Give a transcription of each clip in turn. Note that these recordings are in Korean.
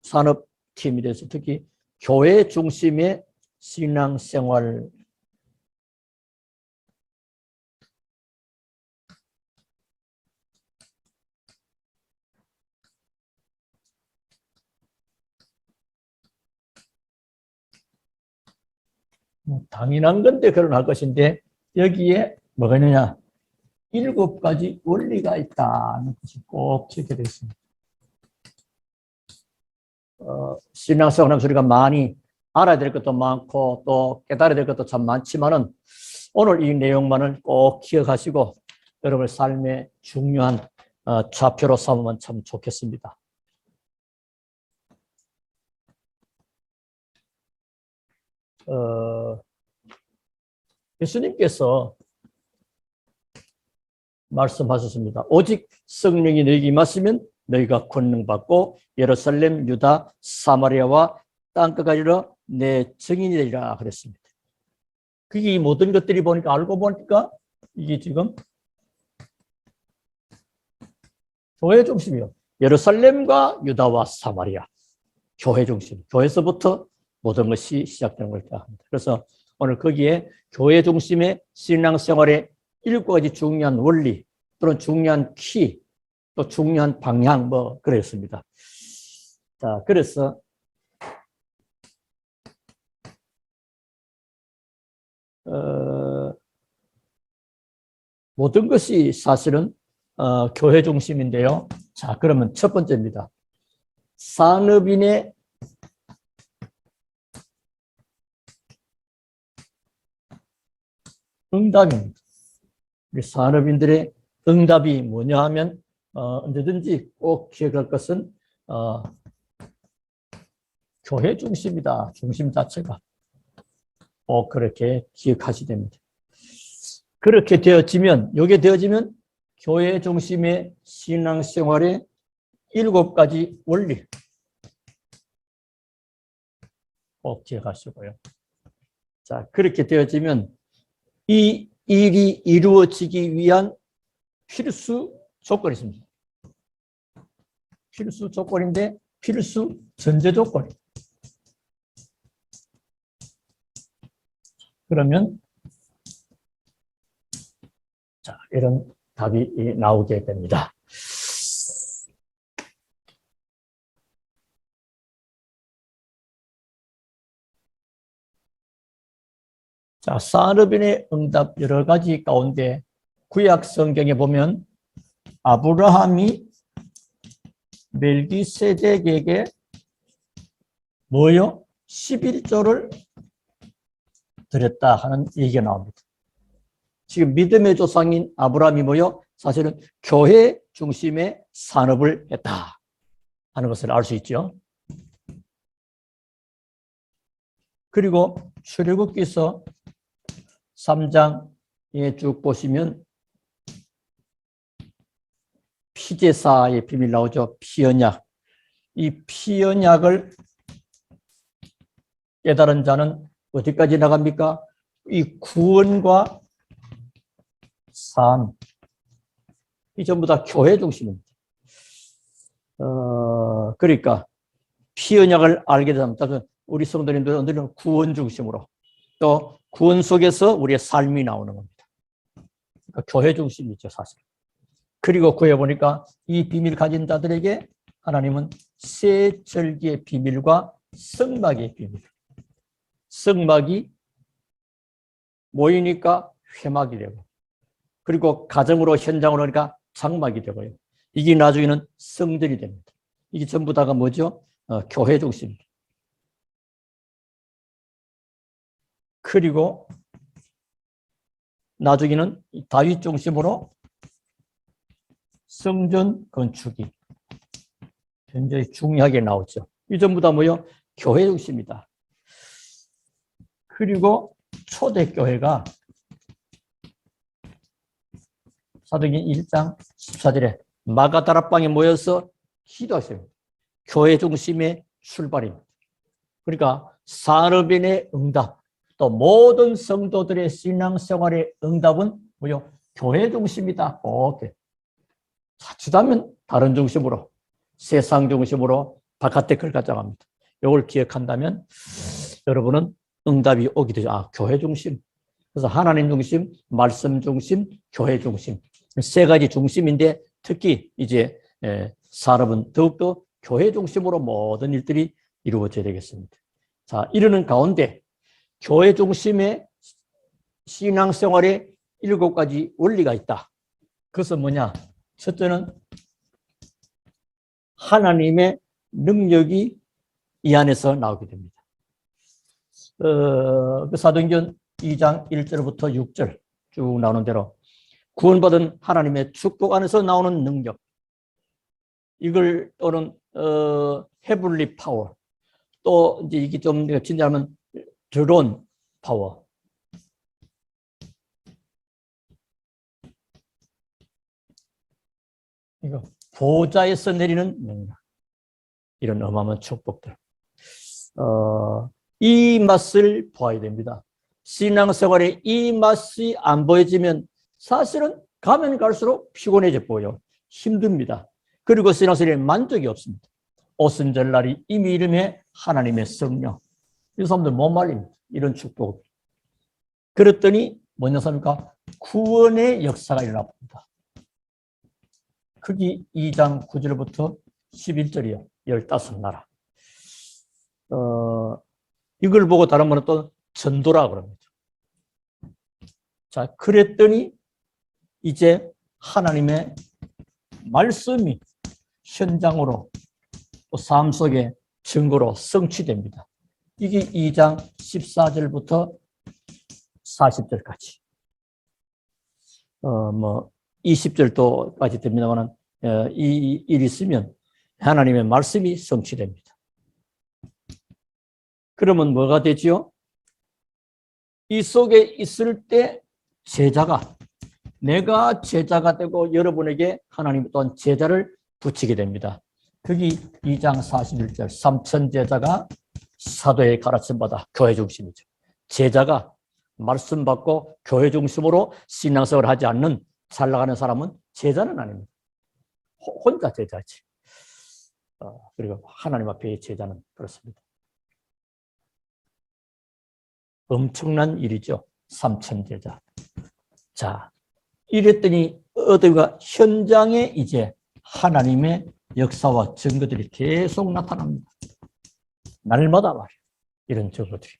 산업팀에 대해서 특히 교회 중심의 신앙생활 당연한 건데 그런 할 것인데 여기에 뭐가 있느냐 7가지 원리가 있다는 것이 꼭 지켜야 되겠습니다. 신앙생활 하면서 우리가 많이 알아야 될 것도 많고 또 깨달아야 될 것도 참 많지만은 오늘 이 내용만을 꼭 기억하시고 여러분의 삶의 중요한 좌표로 삼으면 참 좋겠습니다. 예수님께서 말씀하셨습니다. 오직 성령이 너희에게 임하시면 너희가 권능 받고 예루살렘, 유다, 사마리아와 땅끝까지 이르러 내 증인이 되리라 그랬습니다. 그게 이 모든 것들이 보니까 알고 보니까 이게 지금 교회 중심이요. 예루살렘과 유다와 사마리아 교회 중심. 교회에서부터 모든 것이 시작되는 걸 합니다. 그래서 오늘 거기에 교회 중심의 신앙생활의 7가지 중요한 원리 또는 중요한 키 또 중요한 방향 뭐 그랬습니다. 자, 그래서 모든 것이 사실은 교회 중심인데요. 자, 그러면 첫 번째입니다. 산업인의 응답입니다. 우리 산업인들의 응답이 뭐냐 하면 언제든지 꼭 기억할 것은 교회 중심이다. 중심 자체가 꼭 그렇게 기억하셔야 됩니다. 그렇게 되어지면 이게 되어지면 교회 중심의 신앙생활의 7가지 원리 꼭 기억하시고요. 자, 그렇게 되어지면 이 일이 이루어지기 위한 필수 조건이 있습니다. 필수 조건인데 필수 전제 조건. 그러면 자, 이런 답이 나오게 됩니다. 자, 산업인의 응답 여러 가지 가운데 구약 성경에 보면 아브라함이 멜기세덱에게 뭐요? 11조를 드렸다 하는 얘기가 나옵니다. 지금 믿음의 조상인 아브라함이 뭐요? 사실은 교회 중심의 산업을 했다 하는 것을 알 수 있죠. 그리고 출애굽기서 3장에 쭉 보시면 피제사의 비밀 나오죠. 피언약. 이 피언약을 깨달은 자는 어디까지 나갑니까? 이 구원과 삶. 이 전부 다 교회 중심입니다. 그러니까 피언약을 알게 되면 우리 성도님들은 구원 중심으로 또 구원 속에서 우리의 삶이 나오는 겁니다. 그러니까 교회 중심이죠, 사실. 그리고 구해 보니까 이 비밀 가진 자들에게 하나님은 새 절기의 비밀과 성막의 비밀. 성막이 모이니까 회막이 되고, 그리고 가정으로 현장으로 오니까 장막이 되고요. 이게 나중에는 성전이 됩니다. 이게 전부 다가 뭐죠? 교회 중심입니다. 그리고 나중에는 다윗 중심으로 성전 건축이 굉장히 중요하게 나오죠. 이 전부 다 뭐요? 교회 중심이다. 그리고 초대교회가 사도행전 1장 14절에 마가다락방에 모여서 기도하세요. 교회 중심의 출발입니다. 그러니까 산업인의 응답, 또 모든 성도들의 신앙생활의 응답은 뭐요? 교회 중심이다. 오케이. 자칫하면 다른 중심으로 세상 중심으로 바깥에 걸 가져갑니다. 이걸 기억한다면 여러분은 응답이 오게 되죠. 아, 교회 중심. 그래서 하나님 중심, 말씀 중심, 교회 중심. 세 가지 중심인데 특히 이제 산업은 더욱더 교회 중심으로 모든 일들이 이루어져야 되겠습니다. 자, 이러는 가운데 교회 중심의 신앙생활에 7가지 원리가 있다. 그것은 뭐냐? 첫째는 하나님의 능력이 이 안에서 나오게 됩니다. 그 사도행전 2장 1절부터 6절 쭉 나오는 대로 구원받은 하나님의 축복 안에서 나오는 능력, 이걸 또는 헤블리 파워, 또 이제 이게 좀 진짜하면 드론 파워, 이거 보좌에서 내리는 능력, 이런 어마어마한 축복들. 이 맛을 보아야 됩니다. 신앙생활에 이 맛이 안 보여지면 사실은 가면 갈수록 피곤해져 보여요. 힘듭니다. 그리고 신앙생활에 만족이 없습니다. 오순절날이 이미 이름에 하나님의 성령. 이 사람들 못 말립니다. 이런 축복. 그랬더니 뭐냐 습니까? 구원의 역사가 일어납니다. 크기 2장 9절부터 11절이요. 15나라. 이걸 보고 다른 분은 또 전도라 그럽니다. 자, 그랬더니 이제 하나님의 말씀이 현장으로 또 삶 속에 증거로 성취됩니다. 이게 2장 14절부터 40절까지. 20절도까지 됩니다만, 이 일이 있으면 하나님의 말씀이 성취됩니다. 그러면 뭐가 되지요? 이 속에 있을 때 제자가, 내가 제자가 되고 여러분에게 하나님 또한 제자를 붙이게 됩니다. 거기 2장 41절 3천 제자가 사도의 가르침 받아 교회 중심이죠. 제자가 말씀 받고 교회 중심으로 신앙생활을 하지 않는 잘 나가는 사람은 제자는 아닙니다. 혼자 제자지. 그리고 하나님 앞에 제자는 그렇습니다. 엄청난 일이죠. 3천 제자. 자, 이랬더니 어디가 현장에 이제 하나님의 역사와 증거들이 계속 나타납니다. 날마다 말이에요. 이런 증거들이.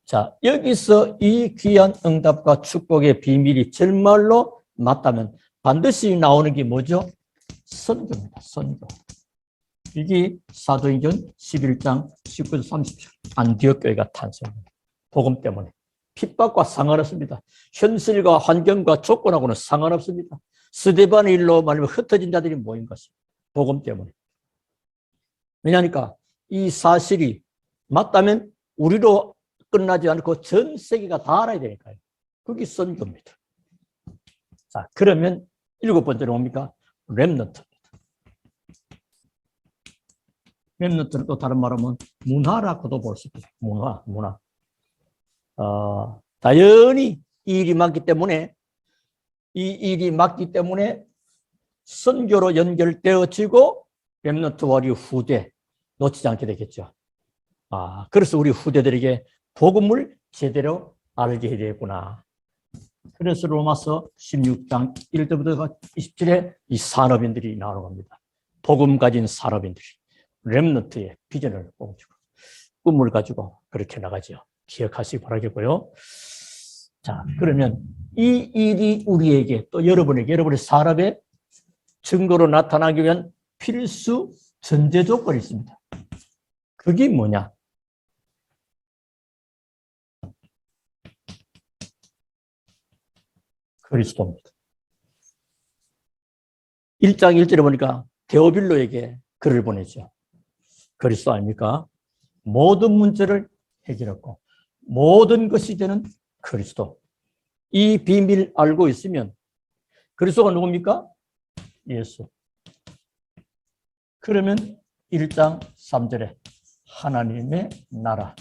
자, 여기서 이 귀한 응답과 축복의 비밀이 정말로 맞다면 반드시 나오는 게 뭐죠? 선교입니다. 선교. 이게 사도행전 11장 19절 30절 안디옥 교회가 탄생합니다. 복음 때문에. 핍박과 상관없습니다. 현실과 환경과 조건하고는 상관없습니다. 스데반의 일로 말하면 흩어진 자들이 모인 것입니다. 복음 때문에. 왜냐하니까 이 사실이 맞다면 우리로 끝나지 않고 전 세계가 다 알아야 되니까요. 그게 선교입니다. 자, 그러면 7번째로 뭡니까? 렘넌트입니다. 렘넌트는 또 다른 말하면 문화라고도 볼 수 있어요. 문화. 당연히 이 일이 많기 때문에 선교로 연결되어지고 렘넌트와 우리 후대 놓치지 않게 되겠죠. 그래서 우리 후대들에게 복음을 제대로 알게 해야 되겠구나. 그래서 로마서 16장 1절부터 20절에 이 산업인들이 나오는 겁니다. 복음 가진 산업인들이 렘넌트의 비전을 꿔주고 꿈을 가지고 그렇게 나가죠. 기억하시기 바라겠고요. 자, 그러면 이 일이 우리에게 또 여러분에게 여러분의 산업의 증거로 나타나기 위한 필수 전제 조건이 있습니다. 그게 뭐냐? 그리스도입니다. 1장 1절에 보니까 데오빌로에게 글을 보내죠. 그리스도 아닙니까? 모든 문제를 해결했고 모든 것이 되는 그리스도. 이 비밀 알고 있으면 그리스도가 누굽니까? 예수. 그러면 1장 3절에 하나님의 나라가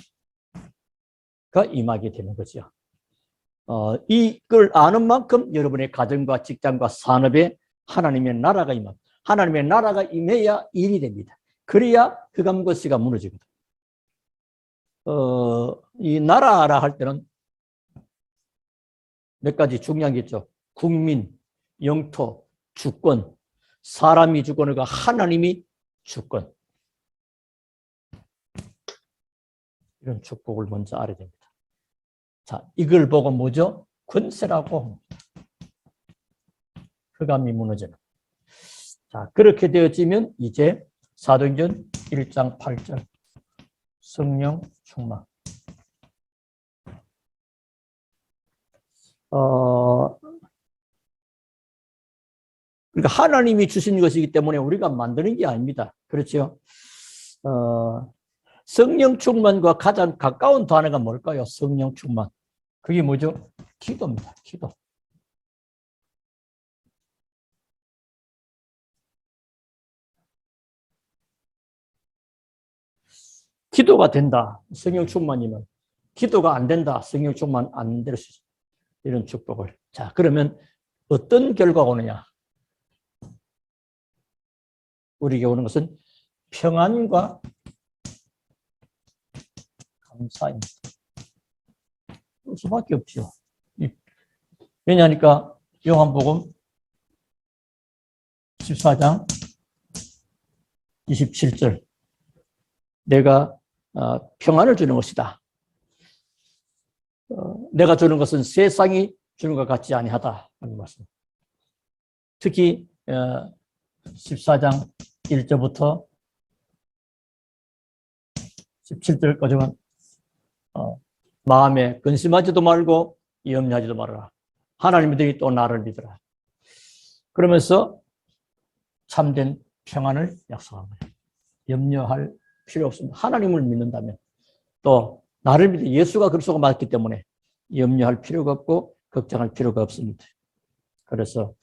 임하게 되는 거죠. 이걸 아는 만큼 여러분의 가정과 직장과 산업에 하나님의 나라가 임합니다. 하나님의 나라가 임해야 일이 됩니다. 그래야 흑암고시가 무너지거든. 이 나라라 할 때는 몇 가지 중요한 게 있죠. 국민, 영토, 주권, 사람이 주권을가 하나님이 주권. 이런 축복을 먼저 알아야 됩니다. 자, 이걸 보고 뭐죠? 권세라고 합니다. 흑암이 무너지는. 자, 그렇게 되어지면 이제 사도행전 1장 8절 성령 충만. 그러니까 하나님이 주신 것이기 때문에 우리가 만드는 게 아닙니다. 그렇죠? 성령 충만과 가장 가까운 단어가 뭘까요? 성령 충만. 그게 뭐죠? 기도입니다. 기도. 기도가 된다. 성령 충만이면. 기도가 안 된다. 성령 충만 안 될 수 있어요. 이런 축복을. 자, 그러면 어떤 결과가 오느냐? 우리에게 오는 것은 평안과 감사입니다. 그럴 수밖에 없죠. 왜냐하니까 요한복음 14장 27절 내가 평안을 주는 것이다. 내가 주는 것은 세상이 주는 것 같지 아니하다 하는 말씀. 특히 14장 1절부터 17절까지는 마음에 근심하지도 말고 염려하지도 말아라. 하나님들이 또 나를 믿으라. 그러면서 참된 평안을 약속한 거예요. 염려할 필요 없습니다. 하나님을 믿는다면 또 나를 믿는 예수가 그리스도가 맞기 때문에 염려할 필요가 없고 걱정할 필요가 없습니다. 그래서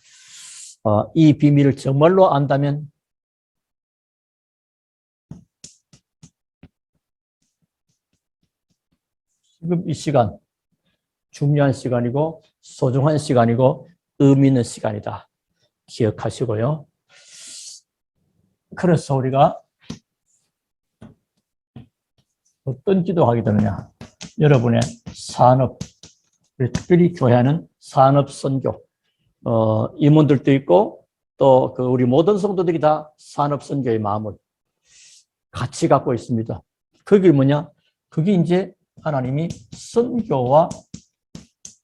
이 비밀을 정말로 안다면 지금 이 시간 중요한 시간이고 소중한 시간이고 의미 있는 시간이다. 기억하시고요. 그래서 우리가 어떤 기도하게 되느냐. 여러분의 산업, 특별히 교회는 산업 선교, 임원들도 있고 또 우리 모든 성도들이 다 산업 선교의 마음을 같이 갖고 있습니다. 그게 뭐냐? 그게 이제 하나님이 선교와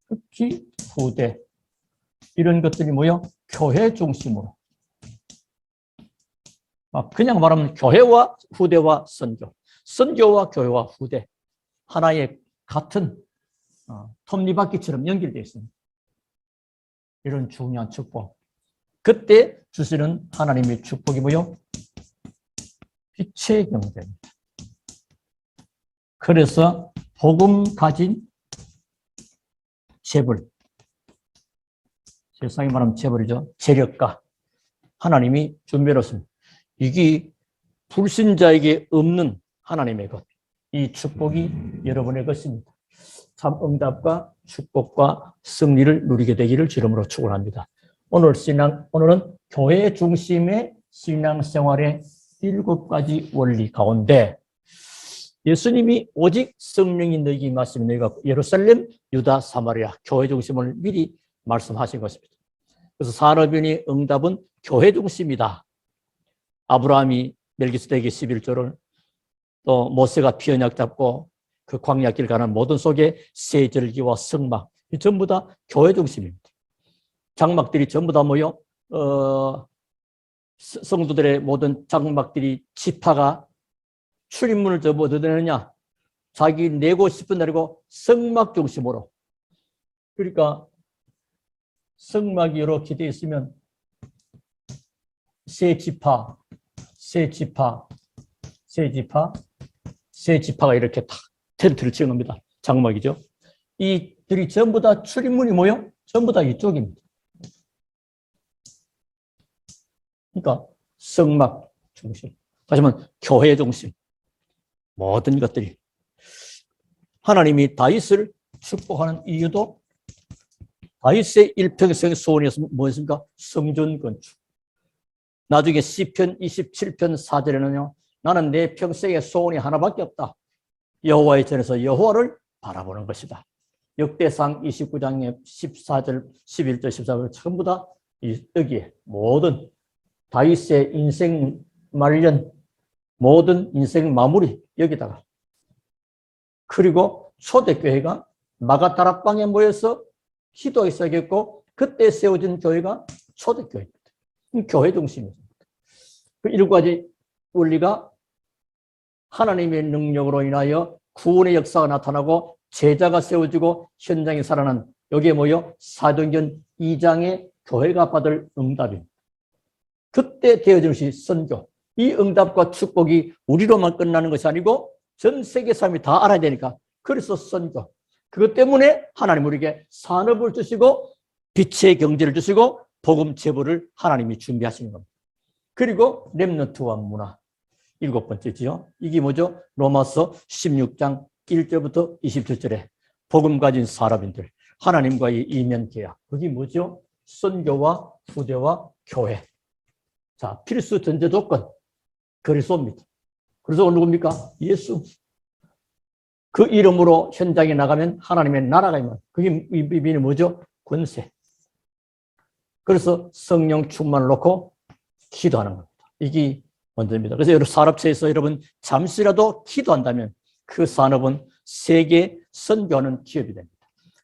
특히 후대 이런 것들이 뭐요? 교회 중심으로. 그냥 말하면 교회와 후대와 선교. 선교와 교회와 후대. 하나의 같은 톱니바퀴처럼 연결되어 있습니다. 이런 중요한 축복. 그때 주시는 하나님의 축복이 뭐요? 빛의 경제입니다. 그래서 복음 가진 재벌. 세상에 말하면 재벌이죠. 재력가. 하나님이 준비해놓습니다. 이게 불신자에게 없는 하나님의 것. 이 축복이 여러분의 것입니다. 참 응답과 축복과 승리를 누리게 되기를 주름으로 축원합니다. 오늘은 교회 중심의 신앙생활의 7가지 원리 가운데 예수님이 오직 성령이 너희에게 임하시면 너희가 예루살렘, 유다, 사마리아 교회 중심을 미리 말씀하신 것입니다. 그래서 산업인의 응답은 교회 중심이다. 아브라함이 멜기스덱의 11조를 또 모세가 피언약 잡고 그 광야길 가는 모든 속에 세절기와 성막 전부 다 교회 중심입니다. 장막들이 전부 다 모여 성도들의 모든 장막들이 지파가 출입문을 어디다 내느냐? 자기 내고 싶은 데고 성막 중심으로. 그러니까 성막이 이렇게 되어 있으면 세 지파가 이렇게 다 텐트를 치는 겁니다. 장막이죠. 이들이 전부 다 출입문이 뭐요? 전부 다 이쪽입니다. 그러니까 성막 중심. 다시 말하면 교회 중심. 모든 것들이. 하나님이 다윗을 축복하는 이유도 다윗의 일평생 소원이었습니다. 뭐였습니까? 성전 건축. 나중에 시편 27편 4절에는요. 나는 내 평생의 소원이 하나밖에 없다. 여호와의 전에서 여호와를 바라보는 것이다. 역대상 29장의 14절, 11절, 14절 전부 다 여기에 모든 다윗의 인생 말년, 모든 인생 마무리 여기다가. 그리고 초대교회가 마가다락방에 모여서 기도했어야겠고 그때 세워진 교회가 초대교회입니다. 교회 중심입니다. 그 일곱 가지 원리가 하나님의 능력으로 인하여 구원의 역사가 나타나고 제자가 세워지고 현장에 살아난 여기에 모여 사도행전 2장의 교회가 받을 응답입니다. 그때 되어진 것이 선교. 이 응답과 축복이 우리로만 끝나는 것이 아니고 전 세계 사람이 다 알아야 되니까 그래서 선교. 그것 때문에 하나님 우리에게 산업을 주시고 빛의 경제를 주시고 복음 제보를 하나님이 준비하시는 겁니다. 그리고 렘넌트와 문화. 일곱 번째지요. 이게 뭐죠? 로마서 16장 1절부터 27절에 복음 가진 사람인들, 하나님과의 이면 계약. 그게 뭐죠? 선교와 후대와 교회. 자, 필수 전제 조건. 그리스도입니다. 그래서 누굽니까? 예수. 그 이름으로 현장에 나가면 하나님의 나라가 임한. 그게 의미는 뭐죠? 권세. 그래서 성령 충만을 놓고 기도하는 겁니다. 이게 먼저입니다. 그래서 여러분 산업체에서 여러분 잠시라도 기도한다면 그 산업은 세계 선교하는 기업이 됩니다.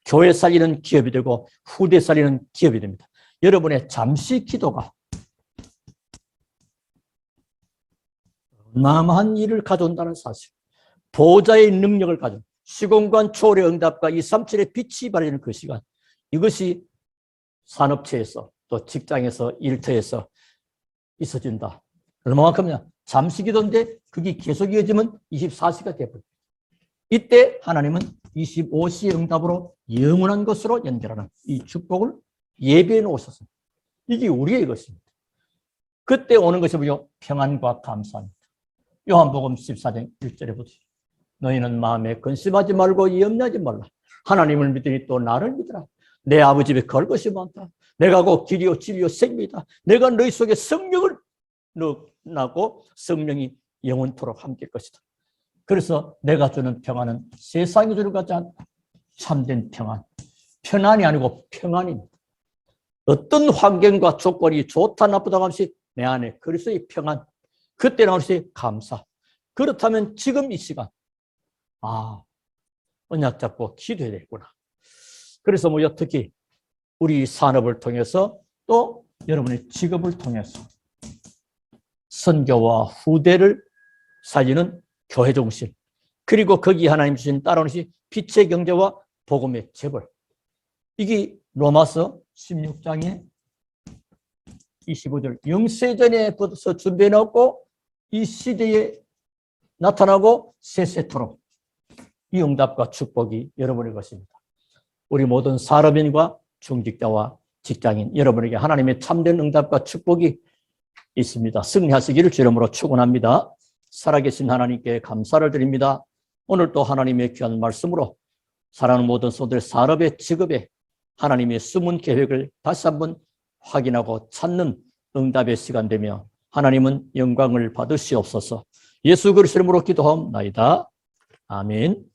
교회 살리는 기업이 되고 후대 살리는 기업이 됩니다. 여러분의 잠시 기도가 어마어마한 일을 가져온다는 사실. 보호자의 능력을 가져 시공간 초월의 응답과 237의 빛이 발해지는 그 시간. 이것이 산업체에서 또 직장에서 일터에서 있어진다. 얼마만큼이냐? 잠시 기도인데 그게 계속 이어지면 24시가 되어버립니다. 이때 하나님은 25시의 응답으로 영원한 것으로 연결하는 이 축복을 예배해 놓으셨습니다. 이게 우리의 것입니다. 그때 오는 것이 뭐죠? 평안과 감사입니다. 요한복음 14장 1절에 보세요. 너희는 마음에 근심하지 말고 염려하지 말라. 하나님을 믿으니 또 나를 믿으라. 내 아버지 집에 갈 것이 많다. 내가 곧 길이요 진리요 생명이다. 내가 너희 속에 성령을 넣고 성령이 영원토록 함께할 것이다. 그래서 내가 주는 평안은 세상이 주는 것 같지 않다. 참된 평안. 편안이 아니고 평안입니다. 어떤 환경과 조건이 좋다 나쁘다 없이 내 안에 그리스도의 평안. 그때 나올 수 감사. 그렇다면 지금 이 시간 언약 잡고 기도해야 되겠구나. 그래서 특히 우리 산업을 통해서 또 여러분의 직업을 통해서 선교와 후대를 살리는 교회 중심, 그리고 거기 하나님 주신 따라오는 것이 빛의 경제와 복음의 재벌. 이게 로마서 16장의 25절 영세전에부터 준비해 놓고 이 시대에 나타나고 세세토록 이 응답과 축복이 여러분의 것입니다. 우리 모든 산업인과 중직자와 직장인 여러분에게 하나님의 참된 응답과 축복이 있습니다. 승리하시기를 주 이름으로 축원합니다. 살아계신 하나님께 감사를 드립니다. 오늘 또 하나님의 귀한 말씀으로 사랑하는 모든 성도들 산업의 직업에 하나님의 숨은 계획을 다시 한번 확인하고 찾는 응답의 시간 되며 하나님은 영광을 받으시옵소서. 예수 그리스도 이름으로 기도하옵나이다. 아멘.